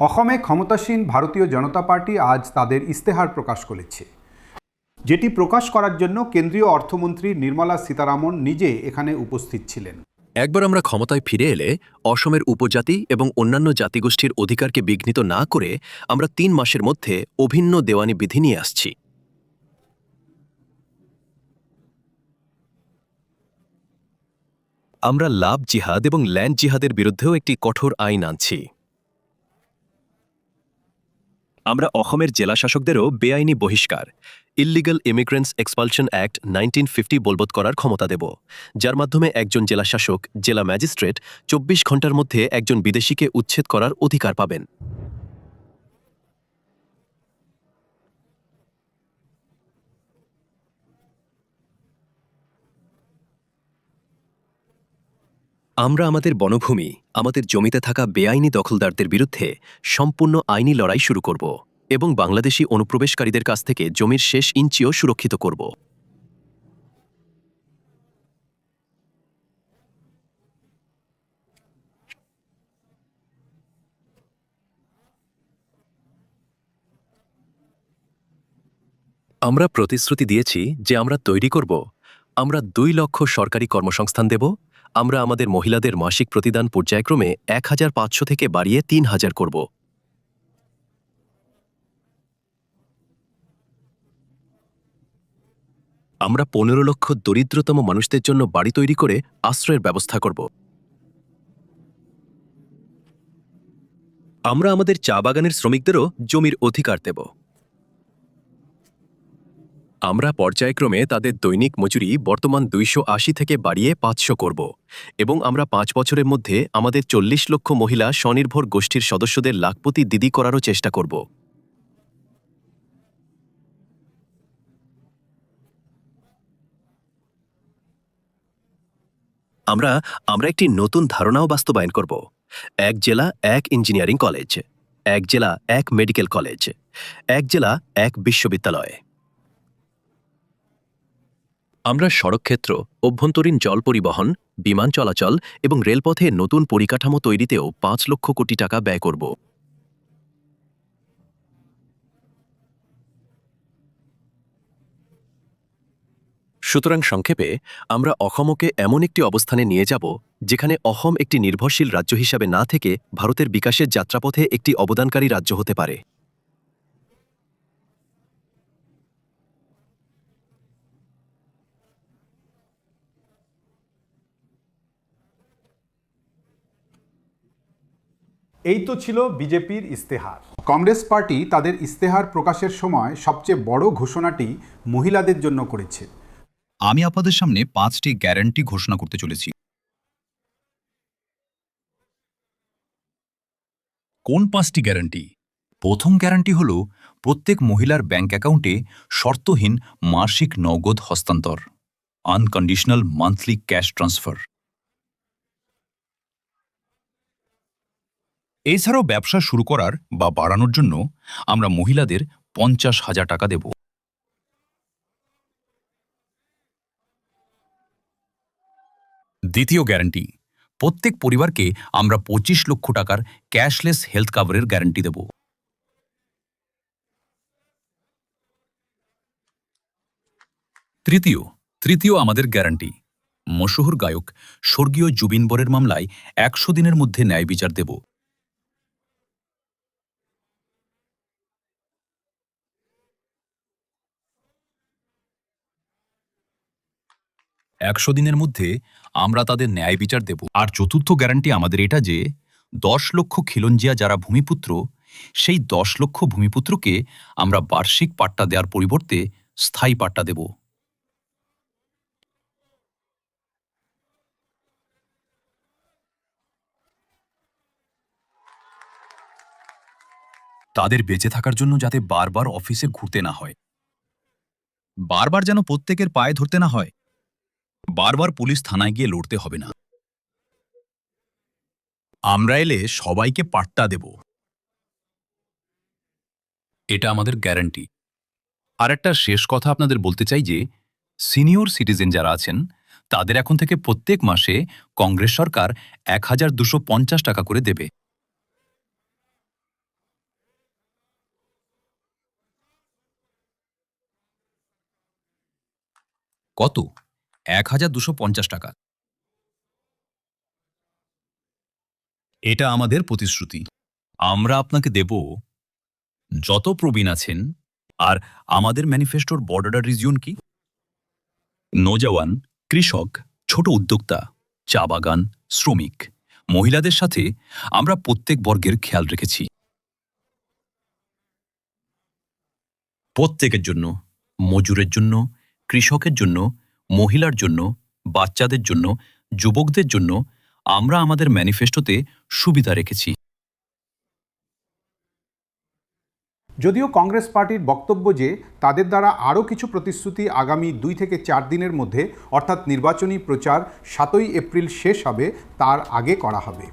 অসমে ক্ষমতাসীন ভারতীয় জনতা পার্টি আজ তাদের ইস্তেহার প্রকাশ করেছে, যেটি প্রকাশ করার জন্য কেন্দ্রীয় অর্থমন্ত্রী নির্মলা সীতারামন নিজে এখানে উপস্থিত ছিলেন। একবার আমরা ক্ষমতায় ফিরে এলে অসমের উপজাতি এবং অন্যান্য জাতিগোষ্ঠীর অধিকারকে বিঘ্নিত না করে আমরা ৩ মাসের মধ্যে অভিন্ন দেওয়ানি বিধি নিয়ে আসছি। আমরা লাভ জিহাদ এবং ল্যান্ড জিহাদের বিরুদ্ধেও একটি কঠোর আইন আনছি। আমরা অসমের জেলা শাসকদেরও বেআইনি বহিষ্কার ইললিগাল ইমিগ্রেন্টস এক্সপালশন অ্যাক্ট 1950 বলবৎ করার ক্ষমতা দেব, যার মাধ্যমে একজন জেলা শাসক, জেলা ম্যাজিস্ট্রেট ২৪ ঘণ্টার মধ্যে একজন বিদেশিকে উচ্ছেদ করার অধিকার পাবেন। আমরা আমাদের বনভূমি, আমাদের জমিতে থাকা বেআইনি দখলদারদের বিরুদ্ধে সম্পূর্ণ আইনি লড়াই শুরু করব এবং বাংলাদেশি অনুপ্রবেশকারীদের কাছ থেকে জমির শেষ ইঞ্চিও সুরক্ষিত করব। আমরা প্রতিশ্রুতি দিয়েছি যে আমরা তৈরি করব, আমরা ২ লক্ষ সরকারি কর্মসংস্থান দেব, আমরা আমাদের মহিলাদের মাসিক প্রতিদান পর্যায়ক্রমে ১৫০০ থেকে বাড়িয়ে ৩,০০০ করব। আমরা ১৫ লক্ষ দরিদ্রতম মানুষদের জন্য বাড়ি তৈরি করে আশ্রয়ের ব্যবস্থা করব। আমরা আমাদের চা বাগানের শ্রমিকদেরও জমির অধিকার দেব। আমরা পর্যায়ক্রমে তাদের দৈনিক মজুরি বর্তমান ২৮০ থেকে বাড়িয়ে ৫০০ করব এবং আমরা ৫ বছরের মধ্যে আমাদের ৪০ লক্ষ মহিলা স্বনির্ভর গোষ্ঠীর সদস্যদের লাখপতি দিদি করারও চেষ্টা করব। আমরা আমরা একটি নতুন ধারণাও বাস্তবায়ন করব। এক জেলা এক ইঞ্জিনিয়ারিং কলেজ, এক জেলা এক মেডিকেল কলেজ, এক জেলা এক বিশ্ববিদ্যালয়। আমরা সড়কক্ষেত্র, অভ্যন্তরীণ জল পরিবহন, বিমান চলাচল এবং রেলপথে নতুন পরিকাঠামো তৈরিতেও ৫ লক্ষ কোটি টাকা ব্যয় করব। সুতরাং সংক্ষেপে, আমরা অসমকে এমন একটি অবস্থানে নিয়ে যাব যেখানে অসম একটি নির্ভরশীল রাজ্য হিসাবে না থেকে ভারতের বিকাশের যাত্রাপথে একটি অবদানকারী রাজ্য হতে পারে। এই তো ছিল বিজেপির ইস্তেহার। কংগ্রেস পার্টি তাদের ইস্তেহার প্রকাশের সময় সবচেয়ে বড় ঘোষণাটি মহিলাদের জন্য করেছে। আমি আপনাদের সামনে 5টি গ্যারান্টি ঘোষণা করতে চলেছি। কোন 5টি গ্যারান্টি? প্রথম গ্যারান্টি হল প্রত্যেক মহিলার ব্যাংক অ্যাকাউন্টে শর্তহীন মাসিক নগদ হস্তান্তর, আনকন্ডিশনাল মান্থলি ক্যাশ ট্রান্সফার। এছাড়াও ব্যবসা শুরু করার বা বাড়ানোর জন্য আমরা মহিলাদের ৫০,০০০ টাকা দেব। দ্বিতীয় গ্যারান্টি, প্রত্যেক পরিবারকে আমরা ২৫ লক্ষ টাকার ক্যাশলেস হেলথ কাভারের গ্যারান্টি দেব। তৃতীয় আমাদের গ্যারান্টি, মশহুর গায়ক স্বর্গীয় জুবিন বরের মামলায় ১০০ দিনের মধ্যে ন্যায় বিচার দেব। একশো দিনের মধ্যে আমরা তাদের ন্যায় বিচার দেব। আর চতুর্থ গ্যারান্টি আমাদের এটা যে ১০ লক্ষ খিলঞ্জিয়া যারা ভূমিপুত্র, সেই ১০ লক্ষ ভূমিপুত্রকে আমরা বার্ষিক পাট্টা দেওয়ার পরিবর্তে স্থায়ী পাট্টা দেব। তাদের বেঁচে থাকার জন্য যাতে বারবার অফিসে ঘুরতে না হয়, বারবার যেন প্রত্যেকের পায়ে ধরতে না হয়, বারবার পুলিশ থানায় গিয়ে লড়তে হবে না। আমরা এলে সবাইকে পাট্টা দেব। এটা আমাদের গ্যারান্টি। আর একটা শেষ কথা আপনাদের বলতে চাই যে সিনিয়র সিটিজেন যারা আছেন তাদের এখন থেকে প্রত্যেক মাসে কংগ্রেস সরকার ১,২৫০ টাকা করে দেবে। কত? 1250 টাকা। এটা আমাদের প্রতিশ্রুতি। আমরা আপনাকে দেব যত প্রবীণ আছেন। আর আমাদের ম্যানিফেস্টোর বর্ডার রিজিয়ন কি? নৌজওয়ান, কৃষক, ছোট উদ্যোক্তা, চা বাগান, শ্রমিক, মহিলাদের সাথে আমরা প্রত্যেক বর্গের খেয়াল রেখেছি। প্রত্যেকের জন্য, মজুরের জন্য, কৃষকের জন্য, মহিলার জন্য, বাচ্চাদের জন্য, যুবকদের জন্য আমরা আমাদের ম্যানিফেস্টোতে সুবিধা রেখেছি। যদিও কংগ্রেস পার্টির বক্তব্য যে তাদের দ্বারা আরও কিছু প্রতিশ্রুতি আগামী 2 থেকে 4 দিনের মধ্যে অর্থাৎ নির্বাচনী প্রচার 7ই এপ্রিল শেষ হবে, তার আগে করা হবে।